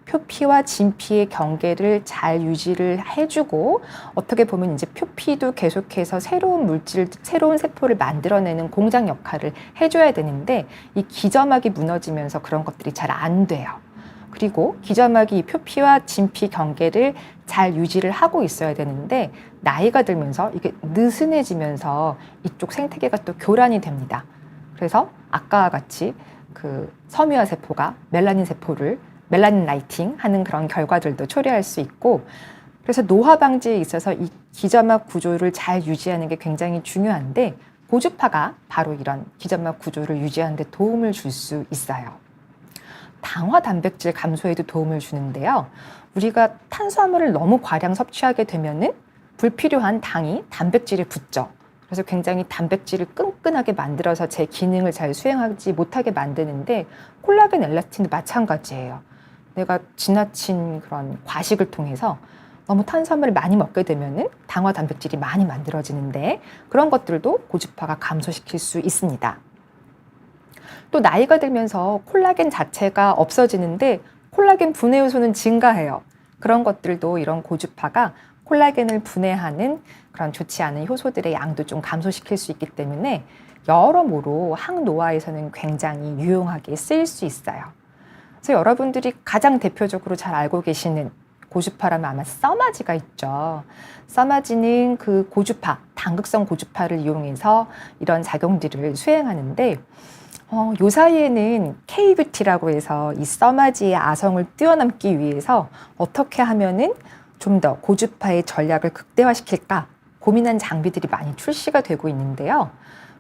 표피와 진피의 경계를 잘 유지를 해주고 어떻게 보면 이제 표피도 계속해서 새로운 물질, 새로운 세포를 만들어내는 공장 역할을 해줘야 되는데 이 기저막이 무너지면서 그런 것들이 잘 안 돼요. 그리고 기저막이 이 표피와 진피 경계를 잘 유지를 하고 있어야 되는데 나이가 들면서 이게 느슨해지면서 이쪽 생태계가 또 교란이 됩니다. 그래서 아까와 같이 그 섬유화 세포가 멜라닌 라이팅 하는 그런 결과들도 초래할 수 있고 그래서 노화 방지에 있어서 이 기저막 구조를 잘 유지하는 게 굉장히 중요한데 고주파가 바로 이런 기저막 구조를 유지하는 데 도움을 줄 수 있어요. 당화 단백질 감소에도 도움을 주는데요. 우리가 탄수화물을 너무 과량 섭취하게 되면은 불필요한 당이 단백질에 붙죠. 그래서 굉장히 단백질을 끈끈하게 만들어서 제 기능을 잘 수행하지 못하게 만드는데 콜라겐, 엘라스틴도 마찬가지예요. 내가 지나친 그런 과식을 통해서 너무 탄수화물을 많이 먹게 되면은 당화 단백질이 많이 만들어지는데 그런 것들도 고주파가 감소시킬 수 있습니다. 또 나이가 들면서 콜라겐 자체가 없어지는데 콜라겐 분해 요소는 증가해요. 그런 것들도 이런 고주파가 콜라겐을 분해하는 그런 좋지 않은 효소들의 양도 좀 감소시킬 수 있기 때문에 여러모로 항노화에서는 굉장히 유용하게 쓰일 수 있어요. 그래서 여러분들이 가장 대표적으로 잘 알고 계시는 고주파라면 아마 써마지가 있죠. 써마지는 그 고주파, 당극성 고주파를 이용해서 이런 작용들을 수행하는데 요 사이에는 K-뷰티라고 해서 이 써마지의 아성을 뛰어넘기 위해서 어떻게 하면은 좀 더 고주파의 전략을 극대화시킬까 고민한 장비들이 많이 출시가 되고 있는데요.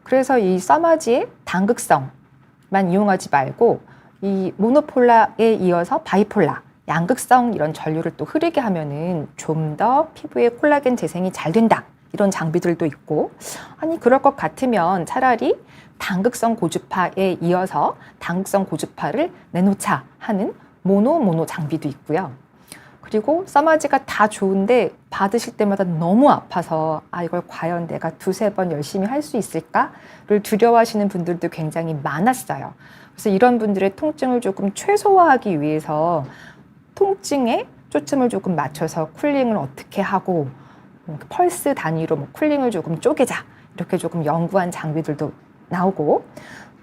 그래서 이 써마지의 당극성만 이용하지 말고 이 모노폴라에 이어서 바이폴라, 양극성 이런 전류를 또 흐르게 하면은 좀 더 피부의 콜라겐 재생이 잘 된다. 이런 장비들도 있고, 아니 그럴 것 같으면 차라리 당극성 고주파에 이어서 당극성 고주파를 내놓자 하는 모노 장비도 있고요. 그리고 써마지가 다 좋은데 받으실 때마다 너무 아파서 이걸 과연 내가 두세 번 열심히 할 수 있을까를 두려워하시는 분들도 굉장히 많았어요. 그래서 이런 분들의 통증을 조금 최소화하기 위해서 통증에 초점을 조금 맞춰서 쿨링을 어떻게 하고 펄스 단위로 쿨링을 조금 쪼개자 이렇게 조금 연구한 장비들도 나오고,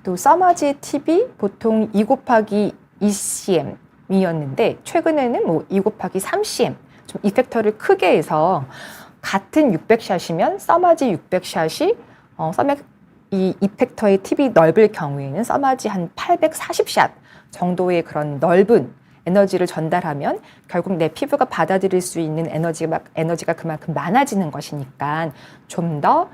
또 써마지의 팁이 보통 2 곱하기 2cm 이었는데 최근에는 2 곱하기 3cm 좀 이펙터를 크게 해서 같은 600샷이면 써마지 600샷이 이 이펙터의 팁이 넓을 경우에는 써마지 한 840샷 정도의 그런 넓은 에너지를 전달하면 결국 내 피부가 받아들일 수 있는 에너지가 그만큼 많아지는 것이니까 좀 더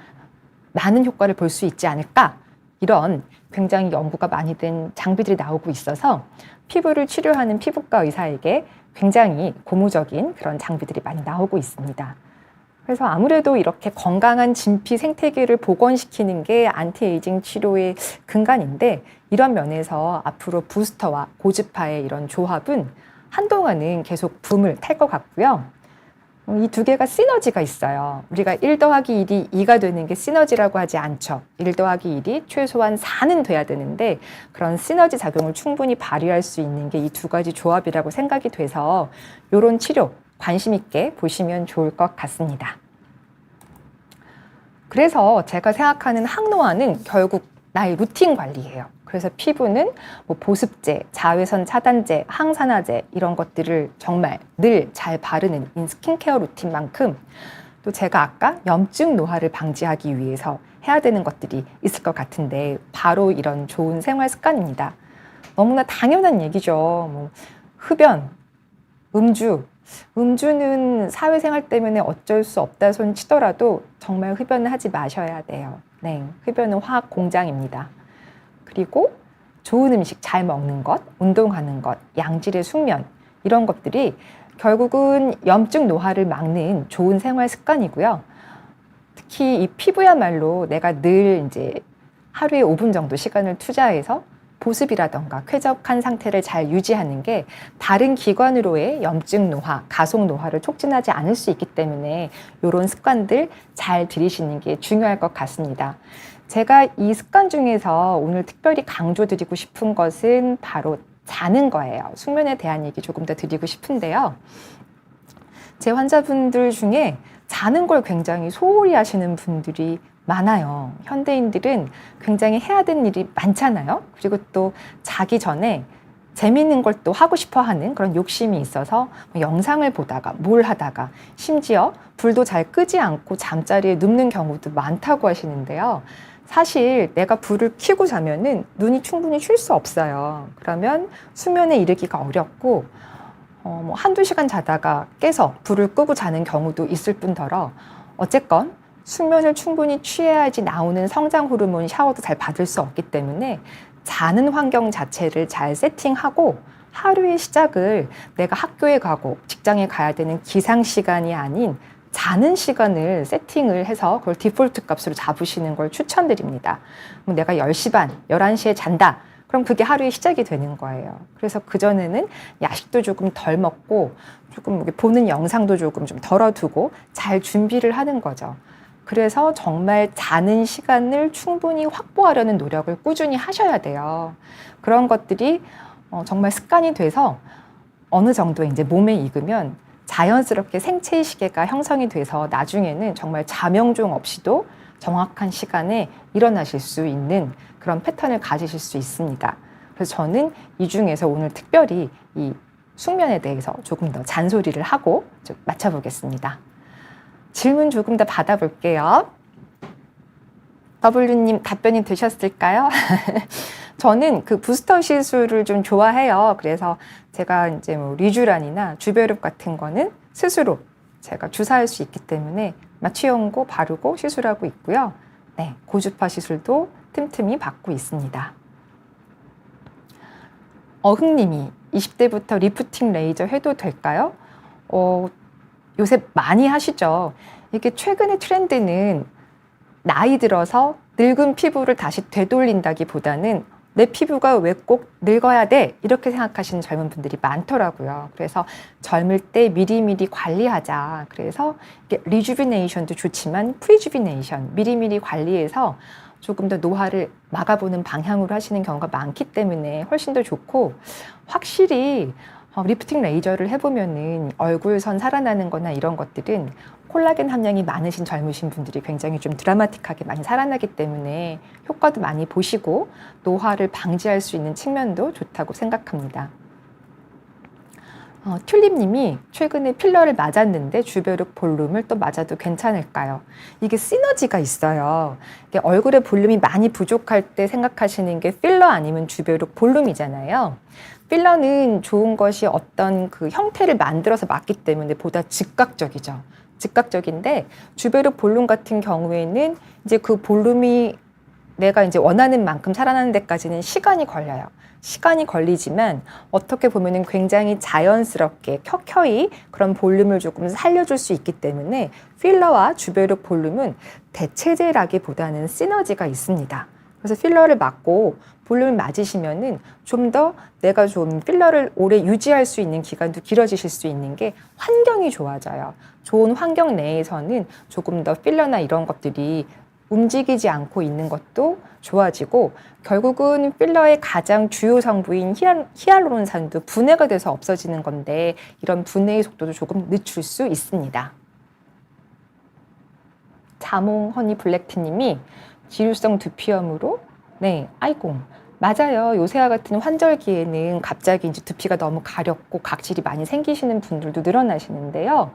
많은 효과를 볼 수 있지 않을까, 이런 굉장히 연구가 많이 된 장비들이 나오고 있어서 피부를 치료하는 피부과 의사에게 굉장히 고무적인 그런 장비들이 많이 나오고 있습니다. 그래서 아무래도 이렇게 건강한 진피 생태계를 복원시키는 게 안티에이징 치료의 근간인데, 이런 면에서 앞으로 부스터와 고주파의 이런 조합은 한동안은 계속 붐을 탈 것 같고요. 이 두 개가 시너지가 있어요. 우리가 1 더하기 1이 2가 되는 게 시너지라고 하지 않죠. 1 더하기 1이 최소한 4는 돼야 되는데 그런 시너지 작용을 충분히 발휘할 수 있는 게 이 두 가지 조합이라고 생각이 돼서 이런 치료 관심 있게 보시면 좋을 것 같습니다. 그래서 제가 생각하는 항노화는 결국 나의 루틴 관리예요. 그래서 피부는 보습제, 자외선 차단제, 항산화제 이런 것들을 정말 늘 잘 바르는 스킨케어 루틴만큼 또 제가 아까 염증 노화를 방지하기 위해서 해야 되는 것들이 있을 것 같은데 바로 이런 좋은 생활 습관입니다. 너무나 당연한 얘기죠. 흡연, 음주는 사회생활 때문에 어쩔 수 없다 손 치더라도 정말 흡연을 하지 마셔야 돼요. 네, 흡연은 화학 공장입니다. 그리고 좋은 음식 잘 먹는 것, 운동하는 것, 양질의 숙면 이런 것들이 결국은 염증 노화를 막는 좋은 생활 습관이고요. 특히 이 피부야말로 내가 늘 이제 하루에 5분 정도 시간을 투자해서 보습이라던가 쾌적한 상태를 잘 유지하는 게 다른 기관으로의 염증 노화, 가속 노화를 촉진하지 않을 수 있기 때문에 이런 습관들 잘 들이시는 게 중요할 것 같습니다. 제가 이 습관 중에서 오늘 특별히 강조드리고 싶은 것은 바로 자는 거예요. 숙면에 대한 얘기 조금 더 드리고 싶은데요. 제 환자분들 중에 자는 걸 굉장히 소홀히 하시는 분들이 많아요. 현대인들은 굉장히 해야 되는 일이 많잖아요. 그리고 또 자기 전에 재미있는 걸 또 하고 싶어 하는 그런 욕심이 있어서 영상을 보다가 뭘 하다가 심지어 불도 잘 끄지 않고 잠자리에 눕는 경우도 많다고 하시는데요. 사실 내가 불을 켜고 자면은 눈이 충분히 쉴 수 없어요. 그러면 수면에 이르기가 어렵고 한두 시간 자다가 깨서 불을 끄고 자는 경우도 있을 뿐더러 어쨌건 숙면을 충분히 취해야지 나오는 성장 호르몬 샤워도 잘 받을 수 없기 때문에 자는 환경 자체를 잘 세팅하고 하루의 시작을 내가 학교에 가고 직장에 가야 되는 기상 시간이 아닌 자는 시간을 세팅을 해서 그걸 디폴트 값으로 잡으시는 걸 추천드립니다. 내가 10시 반, 11시에 잔다. 그럼 그게 하루의 시작이 되는 거예요. 그래서 그전에는 야식도 조금 덜 먹고 조금 보는 영상도 조금 좀 덜어두고 잘 준비를 하는 거죠. 그래서 정말 자는 시간을 충분히 확보하려는 노력을 꾸준히 하셔야 돼요. 그런 것들이 정말 습관이 돼서 어느 정도 이제 몸에 익으면 자연스럽게 생체의 시계가 형성이 돼서 나중에는 정말 자명종 없이도 정확한 시간에 일어나실 수 있는 그런 패턴을 가지실 수 있습니다. 그래서 저는 이 중에서 오늘 특별히 이 숙면에 대해서 조금 더 잔소리를 하고 좀 맞춰보겠습니다. 질문 조금 더 받아볼게요. W님 답변이 되셨을까요? 저는 그 부스터 시술을 좀 좋아해요. 그래서 제가 이제 뭐 리쥬란이나 주베룹 같은 거는 스스로 제가 주사할 수 있기 때문에 마취연고 바르고 시술하고 있고요. 네, 고주파 시술도 틈틈이 받고 있습니다. 어흥님이 20대부터 리프팅 레이저 해도 될까요? 요새 많이 하시죠. 이게 최근의 트렌드는 나이 들어서 늙은 피부를 다시 되돌린다기보다는 내 피부가 왜 꼭 늙어야 돼? 이렇게 생각하시는 젊은 분들이 많더라고요. 그래서 젊을 때 미리미리 관리하자. 그래서 리주비네이션도 좋지만 프리주비네이션, 미리미리 관리해서 조금 더 노화를 막아보는 방향으로 하시는 경우가 많기 때문에 훨씬 더 좋고, 확실히 리프팅 레이저를 해보면은 얼굴선 살아나는 거나 이런 것들은 콜라겐 함량이 많으신 젊으신 분들이 굉장히 좀 드라마틱하게 많이 살아나기 때문에 효과도 많이 보시고 노화를 방지할 수 있는 측면도 좋다고 생각합니다. 튤립님이 최근에 필러를 맞았는데 주베룩 볼륨을 또 맞아도 괜찮을까요? 이게 시너지가 있어요. 이게 얼굴에 볼륨이 많이 부족할 때 생각하시는 게 필러 아니면 주베룩 볼륨이잖아요. 필러는 좋은 것이 어떤 그 형태를 만들어서 맞기 때문에 보다 즉각적이죠. 즉각적인데 주베룩 볼륨 같은 경우에는 이제 그 볼륨이 내가 이제 원하는 만큼 살아나는 데까지는 시간이 걸려요. 시간이 걸리지만 어떻게 보면은 굉장히 자연스럽게 켜켜이 그런 볼륨을 조금 살려줄 수 있기 때문에 필러와 주베룩 볼륨은 대체제라기보다는 시너지가 있습니다. 그래서 필러를 맞고 볼륨을 맞으시면은 좀 더 내가 좀 필러를 오래 유지할 수 있는 기간도 길어지실 수 있는 게 환경이 좋아져요. 좋은 환경 내에서는 조금 더 필러나 이런 것들이 움직이지 않고 있는 것도 좋아지고, 결국은 필러의 가장 주요 성분인 히알루론산도 분해가 돼서 없어지는 건데 이런 분해의 속도도 조금 늦출 수 있습니다. 자몽 허니 블랙티님이 지루성 두피염으로, 네, 아이고 맞아요. 요새와 같은 환절기에는 갑자기 이제 두피가 너무 가렵고 각질이 많이 생기시는 분들도 늘어나시는데요.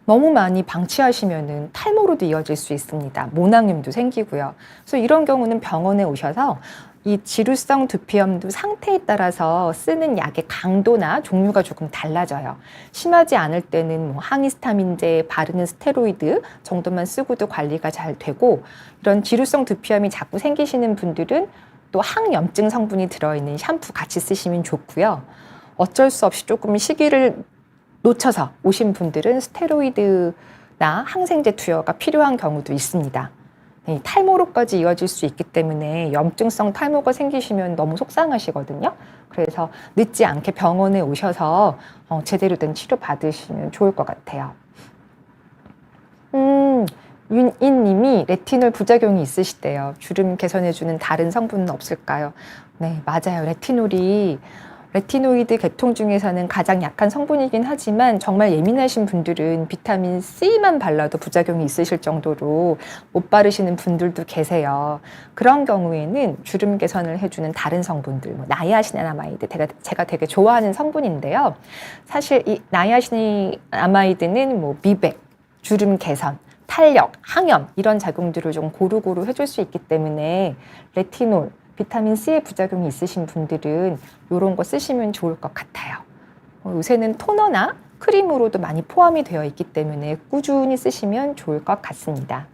너무 많이 방치하시면은 탈모로도 이어질 수 있습니다. 모낭염도 생기고요. 그래서 이런 경우는 병원에 오셔서 이 지루성 두피염도 상태에 따라서 쓰는 약의 강도나 종류가 조금 달라져요. 심하지 않을 때는 뭐 항히스타민제, 바르는 스테로이드 정도만 쓰고도 관리가 잘 되고, 이런 지루성 두피염이 자꾸 생기시는 분들은 또 항염증 성분이 들어있는 샴푸 같이 쓰시면 좋고요. 어쩔 수 없이 조금 시기를 놓쳐서 오신 분들은 스테로이드나 항생제 투여가 필요한 경우도 있습니다. 탈모로까지 이어질 수 있기 때문에 염증성 탈모가 생기시면 너무 속상하시거든요. 그래서 늦지 않게 병원에 오셔서 제대로 된 치료 받으시면 좋을 것 같아요. 윤인님이 레티놀 부작용이 있으시대요. 주름 개선해주는 다른 성분은 없을까요? 네, 맞아요. 레티노이드 계통 중에서는 가장 약한 성분이긴 하지만 정말 예민하신 분들은 비타민 C만 발라도 부작용이 있으실 정도로 못 바르시는 분들도 계세요. 그런 경우에는 주름 개선을 해주는 다른 성분들, 뭐 나이아신아마이드, 제가 되게 좋아하는 성분인데요. 사실 이 나이아신아마이드는 뭐 미백, 주름 개선, 탄력, 항염 이런 작용들을 좀 고루고루 해줄 수 있기 때문에 레티놀, 비타민 C의 부작용이 있으신 분들은 이런 거 쓰시면 좋을 것 같아요. 요새는 토너나 크림으로도 많이 포함이 되어 있기 때문에 꾸준히 쓰시면 좋을 것 같습니다.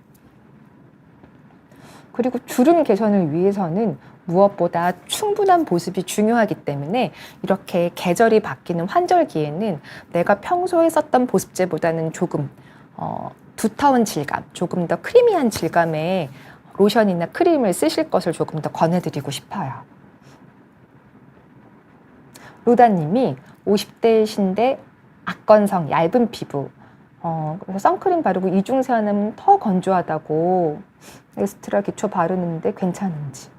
그리고 주름 개선을 위해서는 무엇보다 충분한 보습이 중요하기 때문에 이렇게 계절이 바뀌는 환절기에는 내가 평소에 썼던 보습제보다는 조금 두터운 질감, 조금 더 크리미한 질감의 로션이나 크림을 쓰실 것을 조금 더 권해드리고 싶어요. 로다님이 50대이신데 악건성, 얇은 피부, 그래서 선크림 바르고 이중세안하면 더 건조하다고 에스트라 기초 바르는데 괜찮은지.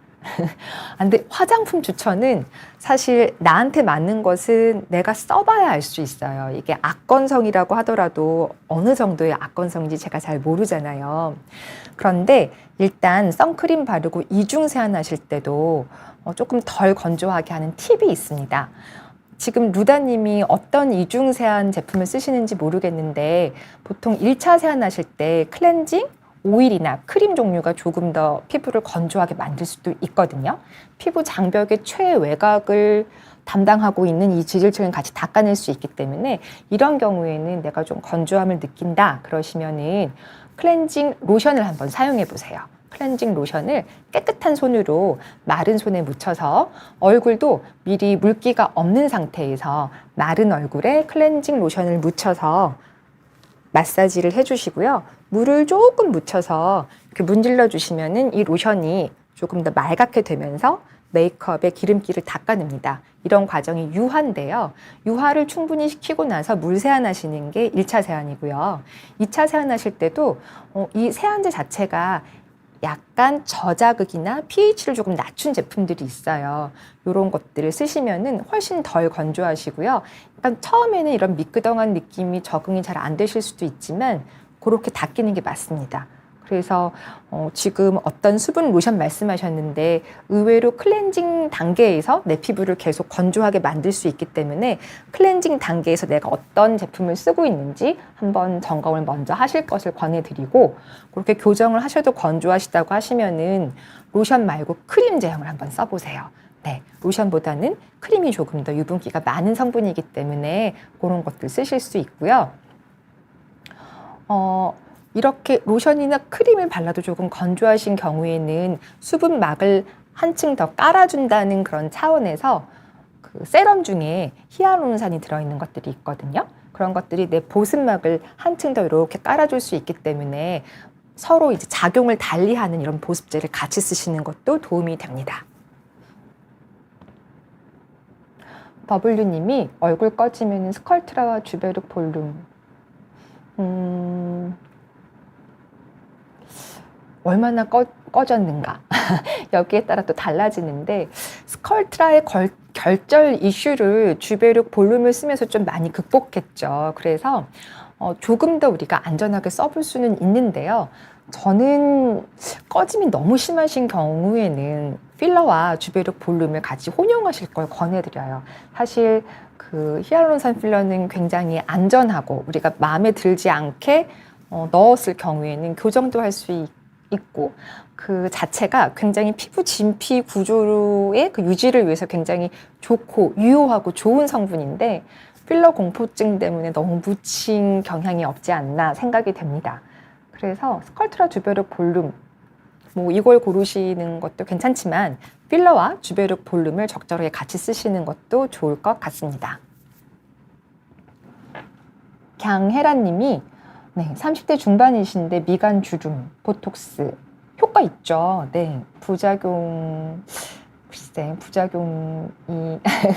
근데 화장품 추천은 사실 나한테 맞는 것은 내가 써봐야 알 수 있어요. 이게 악건성이라고 하더라도 어느 정도의 악건성인지 제가 잘 모르잖아요. 그런데 일단 선크림 바르고 이중 세안 하실 때도 조금 덜 건조하게 하는 팁이 있습니다. 지금 루다님이 어떤 이중 세안 제품을 쓰시는지 모르겠는데 보통 1차 세안하실 때 클렌징, 오일이나 크림 종류가 조금 더 피부를 건조하게 만들 수도 있거든요. 피부 장벽의 최외곽을 담당하고 있는 이 지질층을 같이 닦아낼 수 있기 때문에 이런 경우에는 내가 좀 건조함을 느낀다 그러시면은 클렌징 로션을 한번 사용해 보세요. 클렌징 로션을 깨끗한 손으로 마른 손에 묻혀서 얼굴도 미리 물기가 없는 상태에서 마른 얼굴에 클렌징 로션을 묻혀서 마사지를 해주시고요. 물을 조금 묻혀서 이렇게 문질러 주시면은 이 로션이 조금 더 맑게 되면서 메이크업의 기름기를 닦아냅니다. 이런 과정이 유화인데요. 유화를 충분히 시키고 나서 물 세안하시는 게 1차 세안이고요. 2차 세안하실 때도 이 세안제 자체가 약간 저자극이나 pH를 조금 낮춘 제품들이 있어요. 이런 것들을 쓰시면은 훨씬 덜 건조하시고요. 약간 처음에는 이런 미끄덩한 느낌이 적응이 잘 안 되실 수도 있지만 그렇게 닦이는 게 맞습니다. 그래서 지금 어떤 수분 로션 말씀하셨는데 의외로 클렌징 단계에서 내 피부를 계속 건조하게 만들 수 있기 때문에 클렌징 단계에서 내가 어떤 제품을 쓰고 있는지 한번 점검을 먼저 하실 것을 권해드리고 그렇게 교정을 하셔도 건조하시다고 하시면은 로션 말고 크림 제형을 한번 써보세요. 네, 로션보다는 크림이 조금 더 유분기가 많은 성분이기 때문에 그런 것들 쓰실 수 있고요. 이렇게 로션이나 크림을 발라도 조금 건조하신 경우에는 수분막을 한층 더 깔아준다는 그런 차원에서 그 세럼 중에 히알루론산이 들어있는 것들이 있거든요. 그런 것들이 내 보습막을 한층 더 이렇게 깔아줄 수 있기 때문에 서로 이제 작용을 달리하는 이런 보습제를 같이 쓰시는 것도 도움이 됩니다. W님이 얼굴 꺼지면 스컬트라와 주베르 볼륨 얼마나 꺼졌는가 여기에 따라 또 달라지는데 스컬트라의 결절 이슈를 주베룩 볼륨을 쓰면서 좀 많이 극복했죠. 그래서 조금 더 우리가 안전하게 써볼 수는 있는데요. 저는 꺼짐이 너무 심하신 경우에는 필러와 주베룩 볼륨을 같이 혼용하실 걸 권해드려요. 사실 그 히알루론산 필러는 굉장히 안전하고 우리가 마음에 들지 않게 넣었을 경우에는 교정도 할 수 있고 그 자체가 굉장히 피부 진피 구조의 그 유지를 위해서 굉장히 좋고 유효하고 좋은 성분인데 필러 공포증 때문에 너무 묻힌 경향이 없지 않나 생각이 됩니다. 그래서 스컬트라 주베룩 볼륨 뭐 이걸 고르시는 것도 괜찮지만 필러와 주베룩 볼륨을 적절하게 같이 쓰시는 것도 좋을 것 같습니다. 강혜란님이 네, 30대 중반이신데 미간 주름, 보톡스 효과 있죠. 네, 부작용 글쎄 부작용이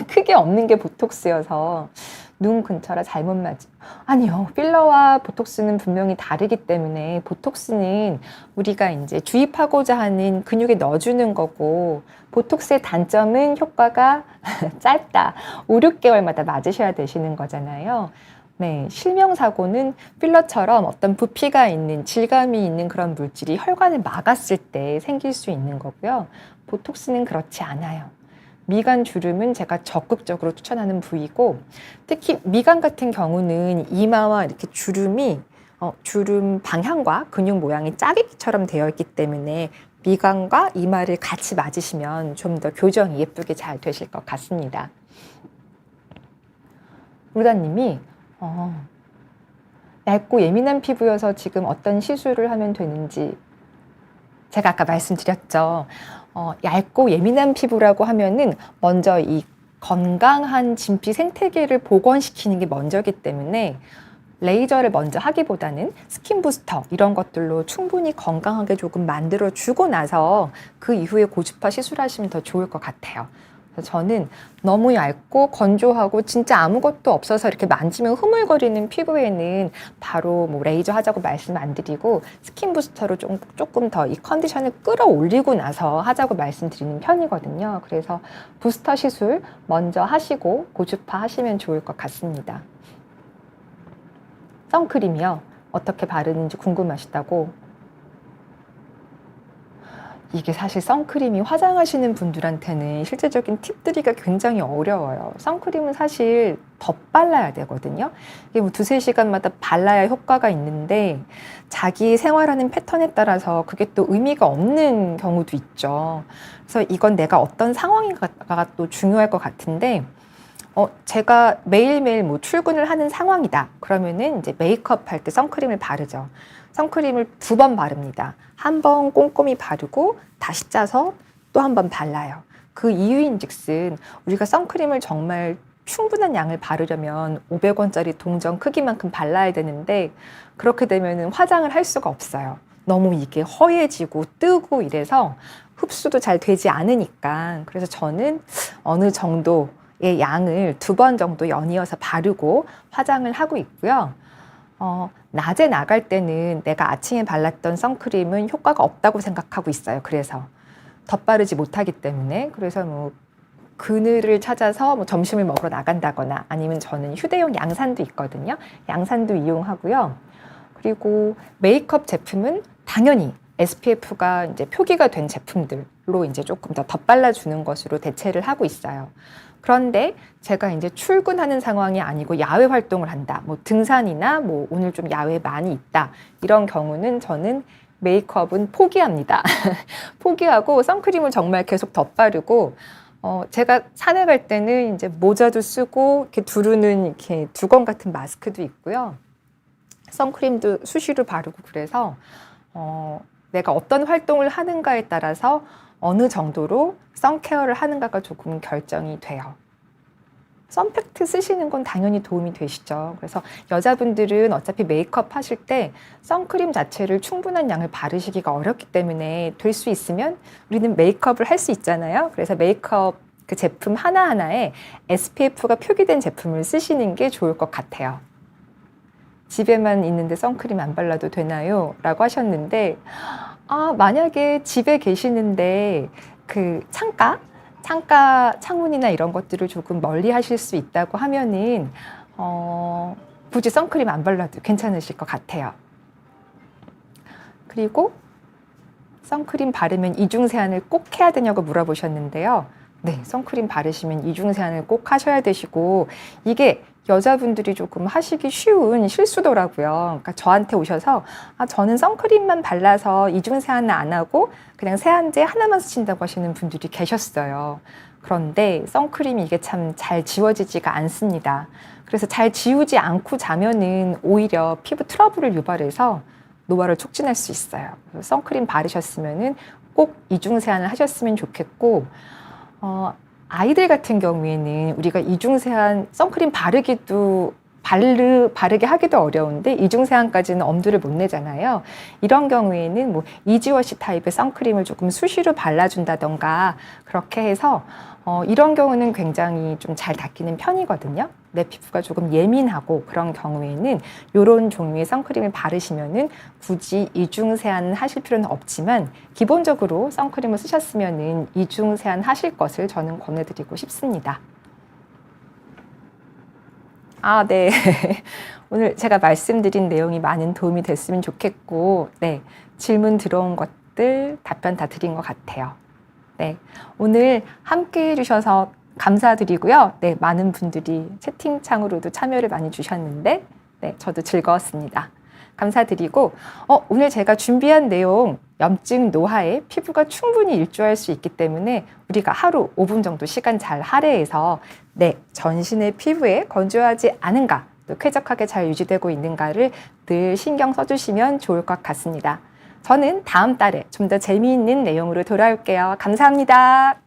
크게 없는 게 보톡스여서 눈 근처라 잘못 맞지. 아니요, 필러와 보톡스는 분명히 다르기 때문에 보톡스는 우리가 이제 주입하고자 하는 근육에 넣어주는 거고 보톡스의 단점은 효과가 짧다. 5, 6개월마다 맞으셔야 되시는 거잖아요. 네, 실명사고는 필러처럼 어떤 부피가 있는 질감이 있는 그런 물질이 혈관을 막았을 때 생길 수 있는 거고요. 보톡스는 그렇지 않아요. 미간 주름은 제가 적극적으로 추천하는 부위고 특히 미간 같은 경우는 이마와 이렇게 주름이 주름 방향과 근육 모양이 짜깁기처럼 되어 있기 때문에 미간과 이마를 같이 맞으시면 좀 더 교정이 예쁘게 잘 되실 것 같습니다. 루다님이 얇고 예민한 피부여서 지금 어떤 시술을 하면 되는지 제가 아까 말씀드렸죠. 얇고 예민한 피부라고 하면은 먼저 이 건강한 진피 생태계를 복원시키는 게 먼저기 때문에 레이저를 먼저 하기보다는 스킨 부스터 이런 것들로 충분히 건강하게 조금 만들어 주고 나서 그 이후에 고주파 시술하시면 더 좋을 것 같아요. 저는 너무 얇고 건조하고 진짜 아무것도 없어서 이렇게 만지면 흐물거리는 피부에는 바로 뭐 레이저 하자고 말씀 안 드리고 스킨 부스터로 조금 더 이 컨디션을 끌어올리고 나서 하자고 말씀드리는 편이거든요. 그래서 부스터 시술 먼저 하시고 고주파 하시면 좋을 것 같습니다. 선크림이요? 어떻게 바르는지 궁금하시다고? 이게 사실 선크림이 화장하시는 분들한테는 실제적인 팁들이가 굉장히 어려워요. 선크림은 사실 덧발라야 되거든요. 이게 뭐 두세 시간마다 발라야 효과가 있는데 자기 생활하는 패턴에 따라서 그게 또 의미가 없는 경우도 있죠. 그래서 이건 내가 어떤 상황인가가 또 중요할 것 같은데 제가 매일매일 뭐 출근을 하는 상황이다. 그러면은 이제 메이크업 할 때 선크림을 바르죠. 선크림을 2번 바릅니다. 한 번 꼼꼼히 바르고 다시 짜서 또 한 번 발라요. 그 이유인즉슨 우리가 선크림을 정말 충분한 양을 바르려면 500원짜리 동전 크기만큼 발라야 되는데 그렇게 되면은 화장을 할 수가 없어요. 너무 이게 허해지고 뜨고 이래서 흡수도 잘 되지 않으니까. 그래서 저는 어느 정도의 양을 2번 정도 연이어서 바르고 화장을 하고 있고요. 낮에 나갈 때는 내가 아침에 발랐던 선크림은 효과가 없다고 생각하고 있어요. 그래서 덧바르지 못하기 때문에. 그래서 뭐 그늘을 찾아서 뭐 점심을 먹으러 나간다거나 아니면 저는 휴대용 양산도 있거든요. 양산도 이용하고요. 그리고 메이크업 제품은 당연히 SPF가 이제 표기가 된 제품들로 이제 조금 더 덧발라주는 것으로 대체를 하고 있어요. 그런데 제가 이제 출근하는 상황이 아니고 야외 활동을 한다. 뭐 등산이나 뭐 오늘 좀 야외에 많이 있다. 이런 경우는 저는 메이크업은 포기합니다. 포기하고 선크림을 정말 계속 덧바르고 제가 산에 갈 때는 이제 모자도 쓰고 이렇게 두르는 이렇게 두건 같은 마스크도 있고요. 선크림도 수시로 바르고 그래서 내가 어떤 활동을 하는가에 따라서 어느 정도로 선케어를 하는가가 조금 결정이 돼요. 선팩트 쓰시는 건 당연히 도움이 되시죠. 그래서 여자분들은 어차피 메이크업 하실 때 선크림 자체를 충분한 양을 바르시기가 어렵기 때문에 될 수 있으면 우리는 메이크업을 할 수 있잖아요. 그래서 메이크업 그 제품 하나하나에 SPF가 표기된 제품을 쓰시는 게 좋을 것 같아요. 집에만 있는데 선크림 안 발라도 되나요? 라고 하셨는데 만약에 집에 계시는데 그 창문이나 이런 것들을 조금 멀리 하실 수 있다고 하면은 굳이 선크림 안 발라도 괜찮으실 것 같아요. 그리고 선크림 바르면 이중 세안을 꼭 해야 되냐고 물어보셨는데요. 네, 선크림 바르시면 이중 세안을 꼭 하셔야 되시고 이게 여자분들이 조금 하시기 쉬운 실수더라고요. 그러니까 저한테 오셔서 저는 선크림만 발라서 이중 세안을 안 하고 그냥 세안제 하나만 쓰신다고 하시는 분들이 계셨어요. 그런데 선크림이 이게 참 잘 지워지지가 않습니다. 그래서 잘 지우지 않고 자면은 오히려 피부 트러블을 유발해서 노화를 촉진할 수 있어요. 선크림 바르셨으면은 꼭 이중 세안을 하셨으면 좋겠고 아이들 같은 경우에는 우리가 이중세안 선크림 바르게 하기도 어려운데 이중세안까지는 엄두를 못 내잖아요. 이런 경우에는 뭐 이지워시 타입의 선크림을 조금 수시로 발라준다던가 그렇게 해서 이런 경우는 굉장히 좀 잘 닦이는 편이거든요. 내 피부가 조금 예민하고 그런 경우에는 이런 종류의 선크림을 바르시면은 굳이 이중 세안 하실 필요는 없지만 기본적으로 선크림을 쓰셨으면은 이중 세안 하실 것을 저는 권해드리고 싶습니다. 네. 오늘 제가 말씀드린 내용이 많은 도움이 됐으면 좋겠고, 네. 질문 들어온 것들 답변 다 드린 것 같아요. 네. 오늘 함께 해주셔서 감사드리고요. 네. 많은 분들이 채팅창으로도 참여를 많이 주셨는데, 네. 저도 즐거웠습니다. 감사드리고, 오늘 제가 준비한 내용, 염증 노화에 피부가 충분히 일조할 수 있기 때문에 우리가 하루 5분 정도 시간 잘 할애해서 전신의 피부에 건조하지 않은가, 또 쾌적하게 잘 유지되고 있는가를 늘 신경 써주시면 좋을 것 같습니다. 저는 다음 달에 좀 더 재미있는 내용으로 돌아올게요. 감사합니다.